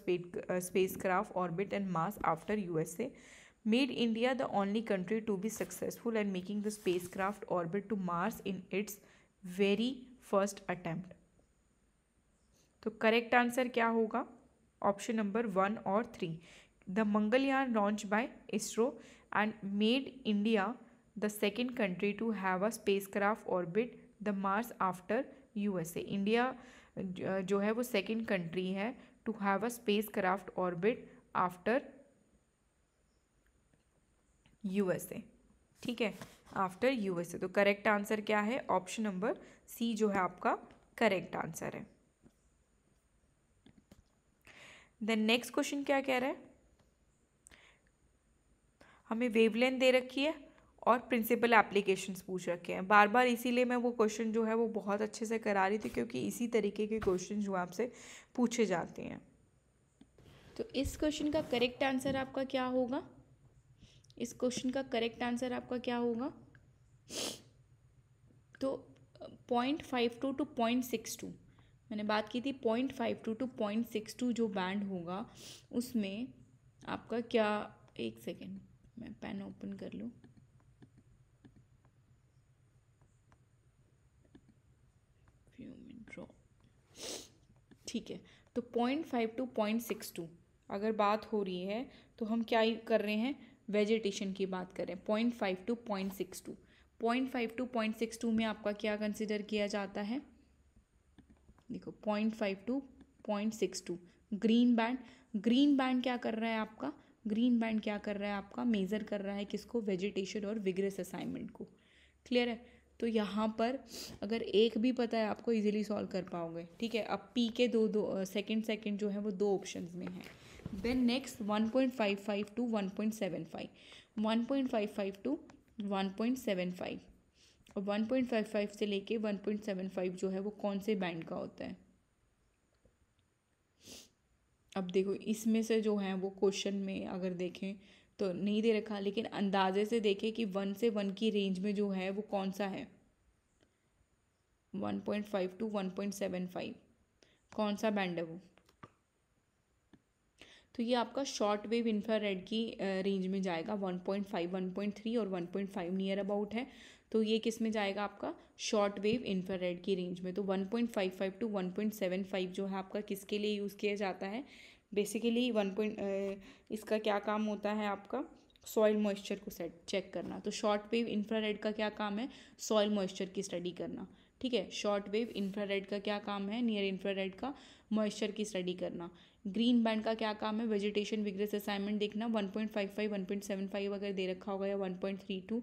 spacecraft orbit and Mars after USA, made India the only country to be successful and making the spacecraft orbit to Mars in its very first attempt। तो करेक्ट आंसर क्या होगा? ऑप्शन नंबर 1 और 3। The Mangalyaan launch by ISRO and made India the second country to have a spacecraft orbit the Mars after USA. India जो है वो सेकेंड कंट्री है to have a space craft orbit after USA. ठीक है, आफ्टर यूएसए। तो करेक्ट आंसर क्या है? ऑप्शन नंबर सी जो है आपका करेक्ट आंसर है। देन नेक्स्ट क्वेश्चन क्या कह रहा है? हमें वेवलेंथ दे रखी है और प्रिंसिपल एप्लीकेशंस पूछ रखे हैं बार बार, इसीलिए मैं वो क्वेश्चन जो है वो बहुत अच्छे से करा रही थी, क्योंकि इसी तरीके के क्वेश्चन जो आपसे पूछे जाते हैं। तो इस क्वेश्चन का करेक्ट आंसर आपका क्या होगा? इस क्वेश्चन का करेक्ट आंसर आपका क्या होगा? तो 0.52 टू 0.62 मैंने बात की थी। 0.52 टू 0.62 जो बैंड होगा उसमें आपका क्या, एक सेकेंड मैं पेन ओपन कर लूँ। ठीक है, तो 0.5 टू 0.62 अगर बात हो रही है तो हम क्या कर रहे हैं? वेजिटेशन की बात करें। 0.5 टू 0.62, 0.5 टू 0.62 में आपका क्या कंसिडर किया जाता है? देखो 0.5 टू 0.62 ग्रीन बैंड। ग्रीन बैंड क्या कर रहा है आपका? ग्रीन बैंड क्या कर रहा है आपका? मेज़र कर रहा है किसको? वेजिटेशन और विग्रेस असाइनमेंट को। क्लियर है? तो यहाँ पर अगर एक भी पता है आपको इजीली सॉल्व कर पाओगे। ठीक है, अब पी के दो सेकंड जो है वो दो ऑप्शंस में है। देन नेक्स्ट 1.55 टू 1.75, 1.55 टू 1.75 और 1.55 से लेके 1.75 जो है वो कौन से बैंड का होता है? अब देखो इसमें से जो है वो क्वेश्चन में अगर देखें तो नहीं दे रखा, लेकिन अंदाजे से देखें कि 1 से 1 की रेंज में जो है वो कौन सा है? 1.5 टू 1.75 कौन सा बैंड है वो? तो ये आपका शॉर्ट वेव इंफ्रारेड की रेंज में जाएगा। 1.5, 1.3 और 1.5 नियर अबाउट है, तो ये किस में जाएगा आपका? शॉर्ट वेव इंफ्रारेड की रेंज में। तो 1.55 टू 1.75 जो है आपका किसके लिए यूज़ किया जाता है? बेसिकली इसका क्या काम होता है आपका? सॉइल मॉइस्चर को चेक करना। तो शॉर्ट वेव इंफ्रारेड का क्या काम है? सॉइल मॉइस्चर की स्टडी करना। ठीक है, शॉर्ट वेव इंफ्रारेड का क्या काम है? नियर इंफ्रारेड का मॉइस्चर की स्टडी करना। ग्रीन बैंड का क्या काम है? वेजिटेशन विग्रेस असाइनमेंट देखना। 1.55, 1.75 अगर दे रखा होगा या 1.32,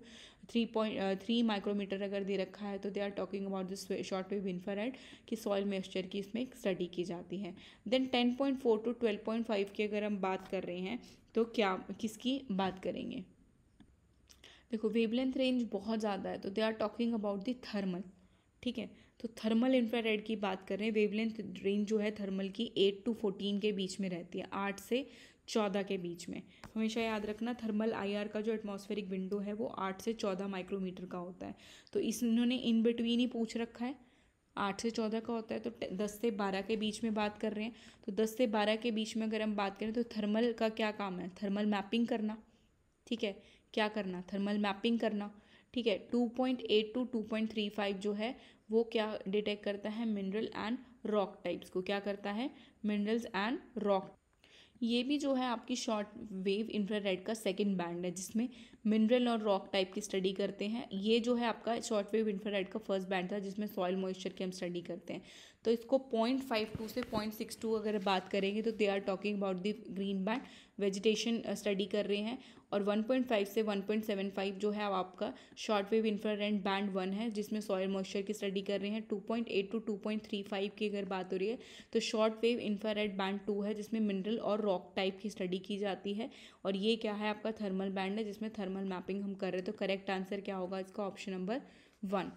3.3 माइक्रोमीटर अगर दे रखा है तो they are talking about this short wave infrared कि सॉइल मॉइस्चर की इसमें स्टडी की जाती है। देन 10.4 टू 12.5 की अगर हम बात कर रहे हैं तो क्या किसकी बात करेंगे? देखो वेवलेंथ रेंज बहुत ज़्यादा है तो they are talking about the thermal. ठीक है, तो थर्मल इंफ्रारेड की बात कर रहे हैं। वेवलेंथ रेंज जो है थर्मल की 8 टू 14 के बीच में रहती है, 8 से 14 के बीच में। हमेशा याद रखना थर्मल आईआर का जो एटमॉस्फेरिक विंडो है वो 8 से 14 माइक्रोमीटर का होता है। तो इन्होंने इन बिटवीन ही पूछ रखा है, 8 से 14 का होता है, तो 10 से 12 के बीच में बात कर रहे हैं। तो 10 से 12 के बीच में अगर हम बात करें तो थर्मल का क्या काम है? थर्मल मैपिंग करना। ठीक है, क्या करना? थर्मल मैपिंग करना। ठीक है। 2.8 to 2.35 जो है वो क्या डिटेक्ट करता है, मिनरल एंड रॉक टाइप्स को, क्या करता है, मिनरल्स एंड रॉक। ये भी जो है आपकी शॉर्ट वेव इंफ्रारेड का सेकंड बैंड है जिसमें मिनरल और रॉक टाइप की स्टडी करते हैं। ये जो है आपका शॉर्ट वेव इंफ्रारेड का फर्स्ट बैंड था जिसमें सॉइल मॉइस्चर की हम स्टडी करते हैं। तो इसको 0.52 से 0.62 अगर बात करेंगे तो they are talking about the green band, vegetation study कर रहे हैं। और 1.5 से 1.75 जो है आपका शॉर्ट वेव इंफ्रारेड बैंड 1 है जिसमें सॉइल मॉइस्चर की स्टडी कर रहे हैं। 2.8 टू 2.35 की अगर बात हो रही है तो शॉर्ट वेव इंफ्रारेड बैंड 2 है जिसमें मिनरल और रॉक टाइप की स्टडी की जाती है। और ये क्या है, आपका थर्मल बैंड है जिसमें थर्मल मैपिंग हम कर रहे हैं। तो करेक्ट आंसर क्या होगा इसका, option number 1।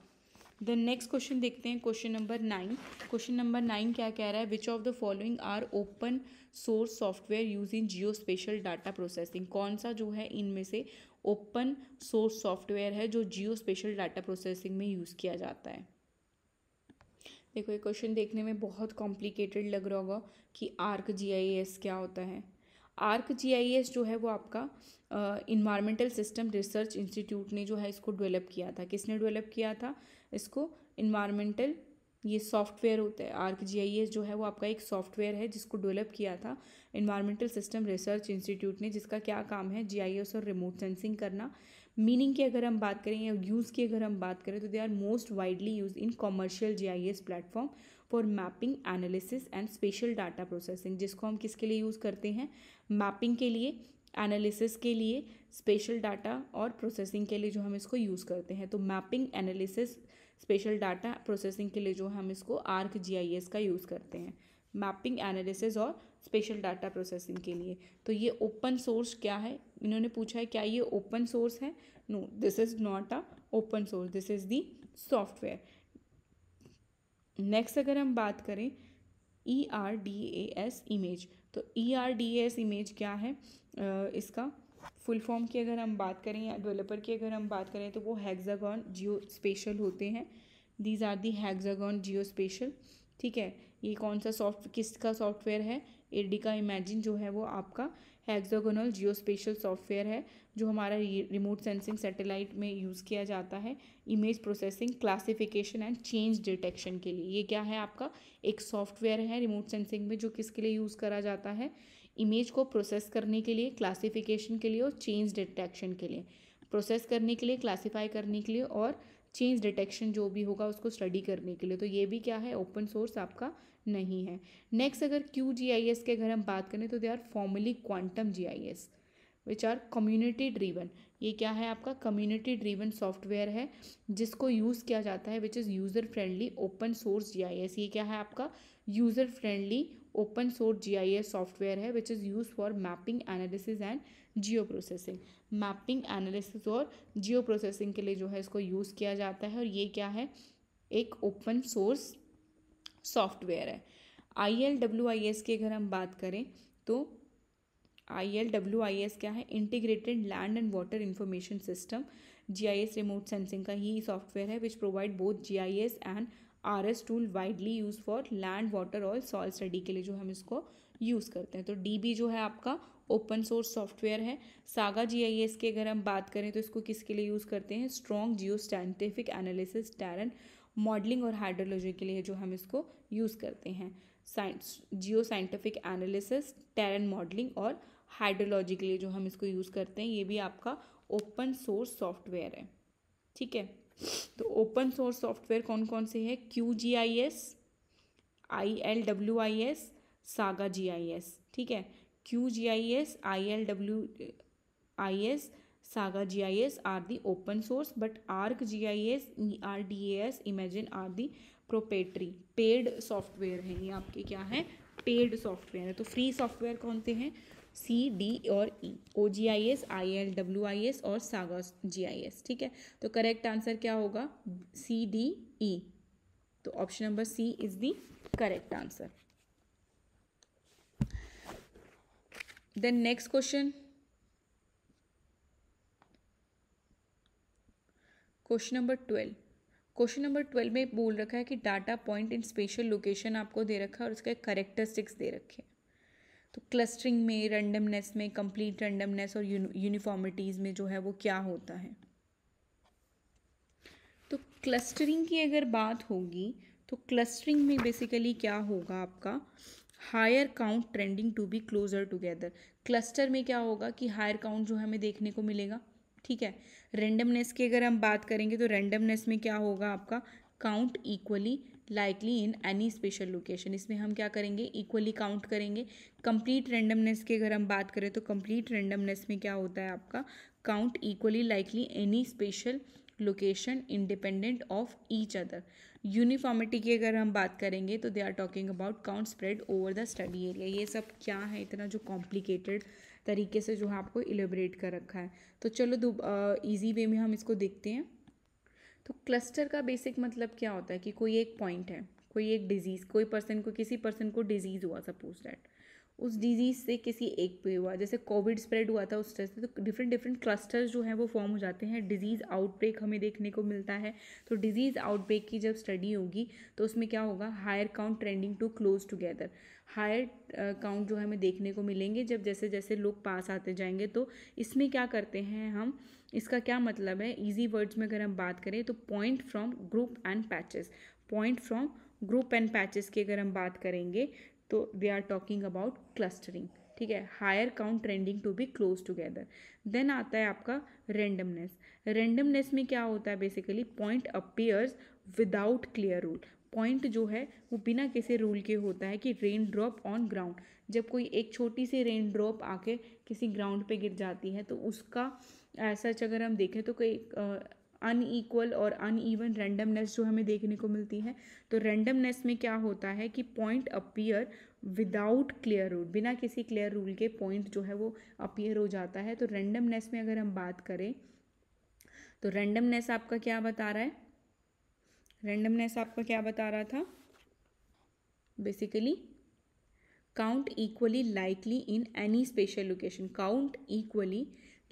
Then next question देखते हैं, क्वेश्चन नंबर 9। क्वेश्चन नंबर 9 क्या कह रहा है, which of the following are open source software use in Jio spatial data processing. कौन सा जो है इनमें से ओपन सोर्स सॉफ्टवेयर है जो जियो स्पेशल डाटा प्रोसेसिंग में यूज़ किया जाता है। देखो ये क्वेश्चन देखने में बहुत कॉम्प्लिकेटेड लग रहा होगा कि आर्क जीआईएस क्या होता है। आर्क जीआईएस जो है वो आपका इन्वायरमेंटल सिस्टम रिसर्च इंस्टीट्यूट ने जो है इसको डेवलप किया था। किसने डेवलप किया था इसको, इन्वायरमेंटल, ये सॉफ्टवेयर होता है। आर्क जीआईएस जो है वो आपका एक सॉफ्टवेयर है जिसको डेवलप किया था इन्वायरमेंटल सिस्टम रिसर्च इंस्टीट्यूट ने, जिसका क्या काम है, जीआईएस और रिमोट सेंसिंग करना। मीनिंग की अगर हम बात करें या यूज़ की अगर हम बात करें तो they are most widely use in commercial GIS platform for mapping, analysis and spatial data processing. जिसको हम किसके लिए यूज़ करते हैं, मैपिंग के लिए, एनालिसिस के लिए, स्पेशल डाटा और प्रोसेसिंग के लिए जो हम इसको यूज़ करते हैं। तो mapping, analysis, special data processing के लिए जो हम इसको आर्क जीआईएस का यूज़ करते हैं, मैपिंग, एनालिसिस और स्पेशल डाटा प्रोसेसिंग के लिए। तो ये ओपन सोर्स क्या है, इन्होंने पूछा है क्या ये ओपन सोर्स है। No, this is not a open source, this is the software. Next अगर हम बात करें ERDAS इमेज, तो ERDAS इमेज क्या है, इसका फुल फॉर्म की अगर हम बात करें या डेवलपर की अगर हम बात करें तो वो हेक्सागॉन जियो स्पेशल होते हैं। These are the hexagon geo spatial. ठीक है, ये कौन सा किसका सॉफ्टवेयर है, एडिका इमेजिन जो है वो आपका हेक्सागोनल जियो स्पेशल सॉफ्टवेयर है जो हमारा रिमोट सेंसिंग सैटेलाइट में यूज़ किया जाता है image processing, classification and change detection के लिए। ये क्या है आपका, एक सॉफ्टवेयर है रिमोट सेंसिंग में जो किसके लिए यूज़ करा जाता है, इमेज को प्रोसेस करने के लिए, क्लासिफिकेशन के लिए और चेंज डिटेक्शन के लिए। प्रोसेस करने के लिए, क्लासीफाई करने के लिए और चेंज डिटेक्शन जो भी होगा उसको स्टडी करने के लिए। तो ये भी क्या है, ओपन सोर्स आपका नहीं है। नेक्स्ट अगर QGIS के अगर हम बात करें तो they are formally quantum GIS which are community driven. ये क्या है आपका, कम्युनिटी ड्रीवन सॉफ्टवेयर है जिसको यूज़ किया जाता है, which is user friendly open source GIS। ये क्या है आपका, user friendly open source GIS software है which is use for mapping, analysis and geo processing. Mapping, analysis और जियो प्रोसेसिंग के लिए जो है इसको यूज़ किया जाता है और ये क्या है, एक ओपन सोर्स सॉफ्टवेयर है। ILWIS की अगर हम बात करें तो ILWIS क्या है, integrated land and water information system. GIS remote sensing का ही सॉफ्टवेयर है which provide both GIS and RS tool widely use for land, water और सॉइल स्टडी के लिए जो हम इसको यूज़ करते हैं। तो DB जो है आपका ओपन सोर्स सॉफ्टवेयर है। सागा GIS की अगर हम बात करें तो इसको किसके लिए यूज़ करते हैं, स्ट्रॉन्ग जियो साइंटिफिक एनालिसिस, टेरेन मॉडलिंग और हाइड्रोलॉजी के लिए जो हम इसको यूज़ करते हैं। साइंस, जियो साइंटिफिक एनालिसिस, टेरेन मॉडलिंग और हाइड्रोलॉजी के लिए जो हम इसको यूज़ करते हैं, ये भी आपका ओपन सोर्स सॉफ्टवेयर है। ठीक है, तो ओपन सोर्स सॉफ्टवेयर कौन कौन से हैं, QGIS, ILWIS, सागा GIS। ठीक है, QGIS, ILWIS, Saga GIS are the open source, but ArcGIS, ERDAS, Imagine are the proprietary paid software हैं। ये आपके क्या है, पेड सॉफ्टवेयर है। तो फ्री सॉफ्टवेयर कौन से हैं, C, D और E, OGIS, ILWIS और Saga GIS। ठीक है, तो करेक्ट आंसर क्या होगा, C, D, E। तो option number C is the correct answer. Then next question, question number 12। Question number 12 में बोल रखा है कि data point in spatial location आपको दे रखा है और उसके करेक्टरिस्टिक्स दे रखे हैं। तो क्लस्टरिंग में, रैंडमनेस में, कंप्लीट रैंडमनेस और यूनिफॉर्मिटीज़ में जो है वो क्या होता है। क्लस्टरिंग की अगर बात होगी तो क्लस्टरिंग में बेसिकली क्या होगा आपका, higher count trending to be closer together. Cluster में क्या होगा कि हायर काउंट जो हमें देखने को मिलेगा, ठीक है। रेंडमनेस की अगर हम बात करेंगे तो रेंडमनेस में क्या होगा आपका, count equally likely in any spatial location. इसमें हम क्या करेंगे, इक्वली काउंट करेंगे। कंप्लीट रेंडमनेस की अगर हम बात करें तो कंप्लीट रेंडमनेस में क्या होता है आपका, count equally likely any spatial location independent of each other. Uniformity की अगर हम बात करेंगे तो they are talking about count spread over the study area. ये सब क्या है इतना जो कॉम्प्लिकेटेड तरीके से जो है आपको इलेबरेट कर रखा है। तो चलो ईजी वे में हम इसको देखते हैं। तो क्लस्टर का बेसिक मतलब क्या होता है कि कोई एक पॉइंट है, कोई एक डिजीज़, कोई पर्सन को, किसी पर्सन को डिजीज़ हुआ, सपोज दैट उस डिजीज़ से किसी एक पे हुआ, जैसे कोविड स्प्रेड हुआ था उस तरह से, तो डिफरेंट डिफरेंट क्लस्टर्स जो हैं वो फॉर्म हो जाते हैं। डिजीज़ आउटब्रेक हमें देखने को मिलता है। तो डिजीज़ आउटब्रेक की जब स्टडी होगी तो उसमें क्या होगा, higher count trending to close together. Higher count जो हमें देखने को मिलेंगे जब जैसे जैसे लोग पास आते जाएंगे। तो इसमें क्या करते हैं हम, इसका क्या मतलब है, इजी वर्ड्स में अगर हम बात करें तो point from group and patches. Point from group and patches की अगर हम बात करेंगे तो they are talking about clustering, ठीक है। Higher count trending to be close together. Then आता है आपका रेंडमनेस। रेंडमनेस में क्या होता है, basically point appears without clear rule. Point जो है वो बिना किसी रूल के होता है, कि रेन ड्रॉप ऑन ग्राउंड, जब कोई एक छोटी सी रेन ड्रॉप आके किसी ग्राउंड पे गिर जाती है तो उसका ऐसा अगर हम देखें तो कोई अनईक्वल और अनइवन रेंडमनेस जो हमें देखने को मिलती है। तो रेंडमनेस में क्या होता है कि point appear without clear rule, बिना किसी क्लियर रूल के पॉइंट जो है वो अपीयर हो जाता है। तो रेंडमनेस में अगर हम बात करें तो रेंडमनेस आपका क्या बता रहा है, रेंडमनेस आपका क्या बता रहा था, basically count equally likely in any spatial location, count equally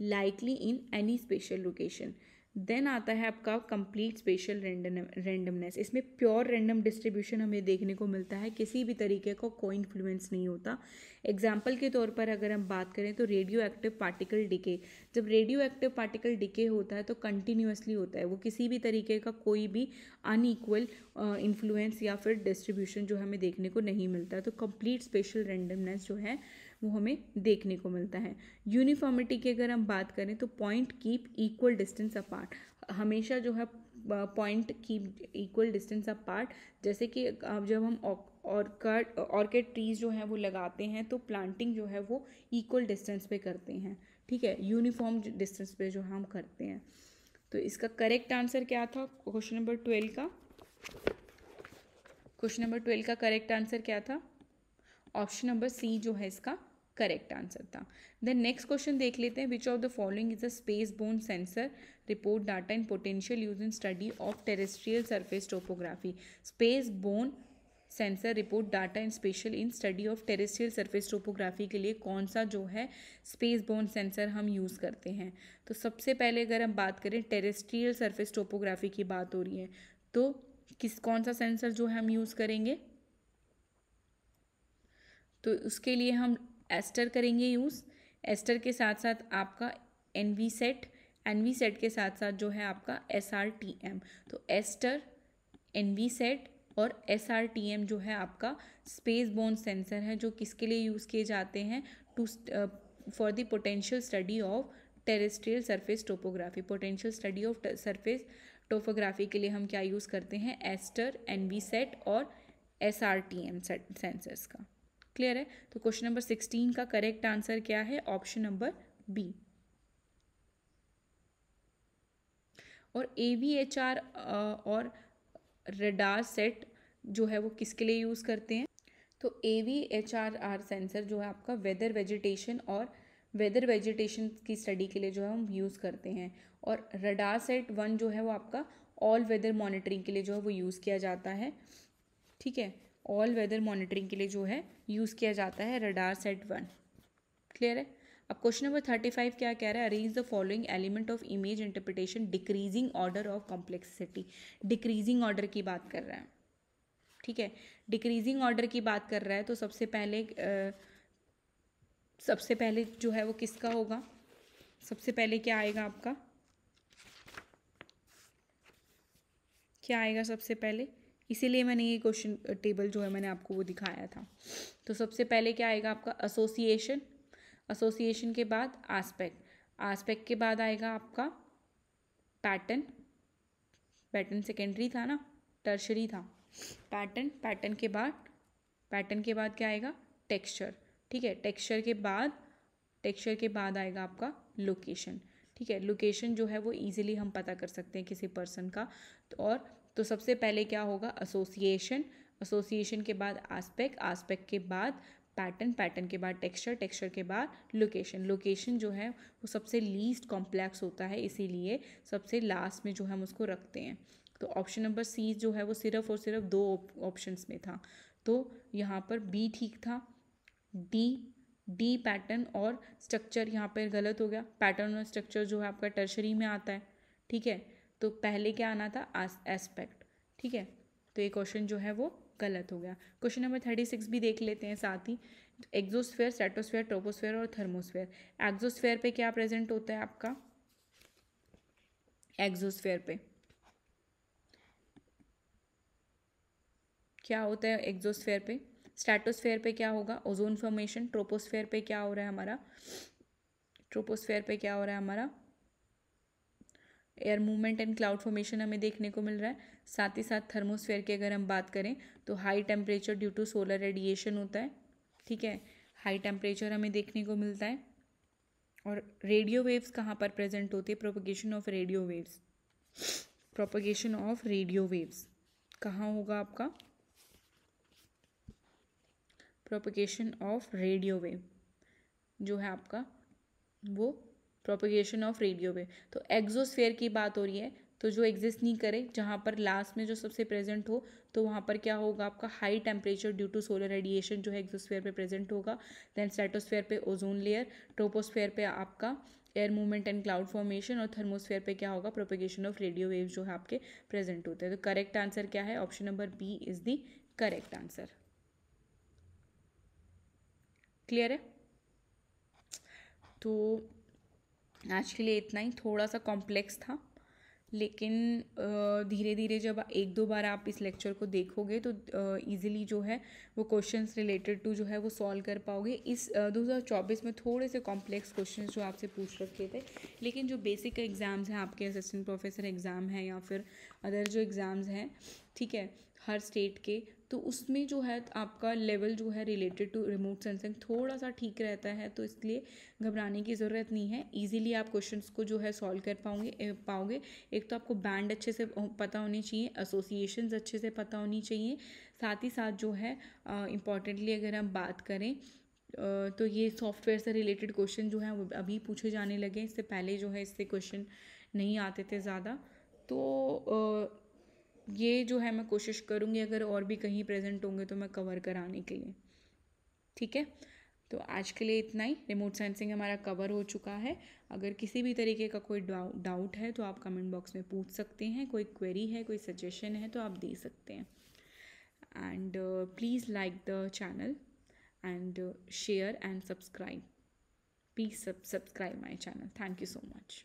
likely in any spatial location। Then आता है आपका कंप्लीट स्पेशल रेंडमनेस। इसमें प्योर रैंडम डिस्ट्रीब्यूशन हमें देखने को मिलता है, किसी भी तरीके का कोई इन्फ्लुएंस नहीं होता। एग्जाम्पल के तौर पर अगर हम बात करें तो रेडियो एक्टिव पार्टिकल डिके। जब रेडियो एक्टिव पार्टिकल डिके होता है तो कंटिन्यूसली होता है, वो किसी भी तरीके का कोई भी अनइक्वल इन्फ्लुएंस या फिर डिस्ट्रीब्यूशन जो हमें देखने को नहीं मिलता है। तो कंप्लीट स्पेशल रैंडमनेस जो है वो हमें देखने को मिलता है। यूनिफॉर्मिटी की अगर हम बात करें तो point keep equal distance apart. हमेशा जो है point keep equal distance apart. जैसे कि जब हम ऑर्किड ट्रीज जो हैं वो लगाते हैं तो प्लांटिंग जो है वो इक्वल डिस्टेंस पे करते हैं, ठीक है, यूनिफॉर्म डिस्टेंस पे जो हम करते हैं। तो इसका करेक्ट आंसर क्या था क्वेश्चन नंबर 12 का, क्वेश्चन नंबर 12 का करेक्ट आंसर क्या था, ऑप्शन नंबर सी जो है इसका करेक्ट आंसर था। देन नेक्स्ट क्वेश्चन देख लेते हैं, which of the following is a space borne sensor report data in potential use in study of terrestrial surface topography. Space borne sensor report data in spatial in study of terrestrial surface topography के लिए कौन सा जो है स्पेस बोर्न सेंसर हम यूज़ करते हैं। तो सबसे पहले अगर हम बात करें टेरेस्ट्रियल सरफेस टोपोग्राफी की बात हो रही है तो कौन सा सेंसर जो है हम यूज़ करेंगे, तो उसके लिए हम एस्टर करेंगे यूज़। एस्टर के साथ साथ आपका एनवी सेट के साथ साथ जो है आपका SRTM। तो एस्टर, एनवी सेट और SRTM जो है आपका स्पेस बोर्न सेंसर है, जो किसके लिए यूज़ किए जाते हैं, to for the potential study of terrestrial surface topography. Potential study of surface topography के लिए हम क्या यूज़ करते हैं, एस्टर, एनवी सेट और SRTM सेंसर्स का। क्लियर है। तो क्वेश्चन नंबर 16 का करेक्ट आंसर क्या है, ऑप्शन नंबर बी। और AVHR और रडार सेट जो है वो किसके लिए यूज़ करते हैं, तो AVHR सेंसर जो है आपका वेदर वेजिटेशन की स्टडी के लिए जो है हम यूज़ करते हैं। और रडार सेट 1 जो है वो आपका ऑल वेदर मॉनिटरिंग के लिए जो है वो यूज़ किया जाता है, ठीक है, ऑल वेदर मॉनिटरिंग के लिए जो है यूज़ किया जाता है रडार सेट 1। क्लियर है। अब क्वेश्चन नंबर 35 क्या कह रहा है, arrange the following element of image interpretation decreasing order of complexity. Decreasing order की बात कर रहा है, ठीक है, डिक्रीजिंग ऑर्डर की बात कर रहा है। तो सबसे पहले जो है वो किसका होगा, सबसे पहले क्या आएगा आपका, क्या आएगा सबसे पहले, इसीलिए मैंने ये क्वेश्चन टेबल जो है मैंने आपको वो दिखाया था। तो सबसे पहले क्या आएगा आपका एसोसिएशन, एसोसिएशन के बाद आस्पेक्ट, आस्पेक्ट के बाद आएगा आपका पैटर्न, पैटर्न सेकेंडरी था ना, टर्शरी था, पैटर्न, पैटर्न के बाद क्या आएगा टेक्सचर, ठीक है, टेक्सचर के बाद आएगा आपका लोकेशन, ठीक है। लोकेशन जो है वो इजीली हम पता कर सकते हैं किसी पर्सन का, तो सबसे पहले क्या होगा एसोसिएशन, एसोसिएशन के बाद आस्पेक्ट, आस्पेक्ट के बाद पैटर्न, पैटर्न के बाद टेक्सचर, टेक्सचर के बाद लोकेशन, लोकेशन जो है वो सबसे लीस्ट कॉम्प्लेक्स होता है, इसीलिए सबसे लास्ट में जो है हम उसको रखते हैं। तो ऑप्शन नंबर सी जो है वो सिर्फ और सिर्फ दो ऑप्शंस में था, तो यहाँ पर बी ठीक था, डी पैटर्न और स्ट्रक्चर यहाँ पर गलत हो गया, पैटर्न और स्ट्रक्चर जो है आपका टर्शरी में आता है, ठीक है। तो पहले क्या आना था एस्पेक्ट, ठीक है, तो ये क्वेश्चन जो है वो गलत हो गया। क्वेश्चन नंबर 36 भी देख लेते हैं साथ ही। एक्सोस्फेयर, स्ट्रेटोस्फेयर, ट्रोपोस्फेयर और थर्मोस्फेयर। एक्सोस्फेयर पे क्या प्रेजेंट होता है आपका, एक्सोस्फेयर पे क्या होता है, एक्सोस्फेयर पे, स्ट्रेटोस्फेयर पे क्या होगा ओजोन फॉर्मेशन, ट्रोपोस्फेयर पे क्या हो रहा है हमारा, ट्रोपोस्फेयर पे क्या हो रहा है हमारा air movement and cloud formation हमें देखने को मिल रहा है। साथ ही साथ थर्मोस्फेयर की अगर हम बात करें तो high temperature due to solar radiation होता है, ठीक है, हाई टेम्परेचर हमें देखने को मिलता है। और रेडियो वेव्स कहाँ पर प्रेजेंट होती है, propagation of radio waves, propagation of radio waves कहाँ होगा आपका, प्रोपगेशन ऑफ रेडियो वेव जो है आपका वो प्रोपगेशन ऑफ रेडियो वेव। तो एक्सोस्फेयर की बात हो रही है, तो जो एग्जिस्ट नहीं करे, जहाँ पर लास्ट में जो सबसे प्रेजेंट हो, तो वहाँ पर क्या होगा आपका high temperature due to solar radiation जो है एक्सोस्फेयर पे प्रेजेंट होगा। देन स्ट्रेटोस्फेयर पे ओजोन लेयर, ट्रोपोस्फेयर पे आपका air movement and cloud formation, और थर्मोस्फेयर पे क्या होगा प्रोपगेशन ऑफ रेडियो वेव जो है आपके प्रेजेंट होते हैं। तो करेक्ट आंसर क्या है, option number B is the correct answer. Clear है, तो आज के लिए इतना ही, थोड़ा सा कॉम्प्लेक्स था, लेकिन धीरे धीरे जब एक दो बार आप इस लेक्चर को देखोगे तो इजीली जो है वो क्वेश्चंस रिलेटेड टू जो है वो सॉल्व कर पाओगे। इस 2024 में थोड़े से कॉम्प्लेक्स क्वेश्चंस जो आपसे पूछ रखे थे, लेकिन जो बेसिक एग्ज़ाम्स हैं आपके असिस्टेंट प्रोफेसर एग्ज़ाम है या फिर अदर जो एग्ज़ाम्स हैं, ठीक है, हर स्टेट के, तो उसमें जो है आपका लेवल जो है रिलेटेड टू रिमोट सेंसिंग थोड़ा सा ठीक रहता है, तो इसलिए घबराने की ज़रूरत नहीं है। इजीली आप क्वेश्चंस को जो है सॉल्व कर पाओगे। एक तो आपको बैंड अच्छे से पता होनी चाहिए, एसोसिएशंस अच्छे से पता होनी चाहिए, साथ ही साथ जो है इम्पॉर्टेंटली अगर हम बात करें तो ये सॉफ्टवेयर से रिलेटेड क्वेश्चन जो हैं वो अभी पूछे जाने लगे, इससे पहले जो है इससे क्वेश्चन नहीं आते थे ज़्यादा। तो ये जो है मैं कोशिश करूँगी अगर और भी कहीं प्रेजेंट होंगे तो मैं कवर कराने के लिए, ठीक है। तो आज के लिए इतना ही, रिमोट सेंसिंग हमारा कवर हो चुका है। अगर किसी भी तरीके का कोई डाउट है तो आप कमेंट बॉक्स में पूछ सकते हैं, कोई क्वेरी है, कोई सजेशन है तो आप दे सकते हैं। And please like the channel and share and subscribe, please subscribe my channel. Thank you so much.